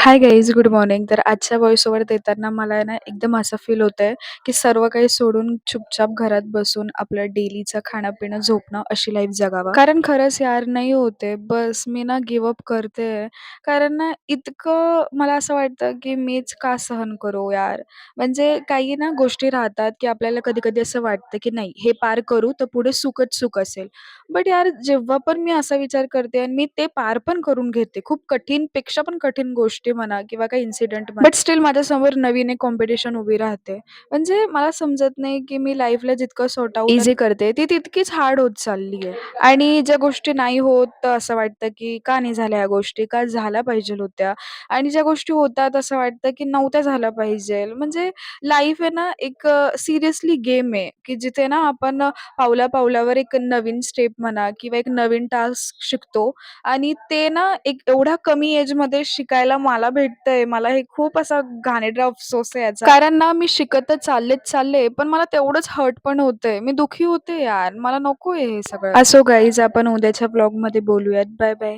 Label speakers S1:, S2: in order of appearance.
S1: Hi guys, good morning. तर आजच्या voice over देताना मला आहे ना, एकदम असं फील होतंय, की सर्व काही सोडून चुपचाप घरात बसून आपलं डेलीचं खाणं-पिणं, झोपणं अशी लाईफ जगावं. कारण खरंच यार नाही होत बस मी ना गिव्ह अप करते. कारण ना इतकं मला असं वाटतं, की मीच का सहन करू यार? म्हणजे काही ना गोष्टी राहतात, की आपल्याला कधी-कधी असं वाटतं, की नाही हे पार करू तर पुढे सुखच सुख असेल. बट यार जेव्हा पण मी असा विचार करते आणि मी ते पार पण करून घेते, खूप कठीणपेक्षा पण कठीण गोष्टी म्हणा किंवा काही इन्सिडेंट म्हणा, बट स्टिल माझ्यासमोर नवीन एक कॉम्पिटिशन उभी राहते. म्हणजे मला समजत नाही, की मी लाईफला जितकं सॉर्ट आउट ईझी करते, ती तितकीच हार्ड होत चालली आहे. आणि ज्या गोष्टी नाही होत, तर असं वाटतं, की का नाही झाल्या ह्या गोष्टी? का झाल्या पाहिजेल होत्या? आणि ज्या गोष्टी होतात असं वाटतं, की नव्हत्या झाल्या पाहिजेल. म्हणजे लाईफ आहे ना एक सिरियसली गेम आहे, की जिथे ना आपण पावला-पावलावर एक नवीन स्टेप म्हणा किंवा एक नवीन टास्क शिकतो आणि ते ना एक एवढ्या कमी एजमध्ये शिकायला मला भेटतंय. मला हे खूप असा घाणेरडा अफसोस आहे याचा. कारण ना मी शिकत तर चालले, पण मला तेवढंच हर्ट पण होतंय. मी दुःखी होते यार. मला नकोय हे सगळं. असो गाईज, आपण उद्याच्या ब्लॉगमध्ये बोलूयात. Bye bye.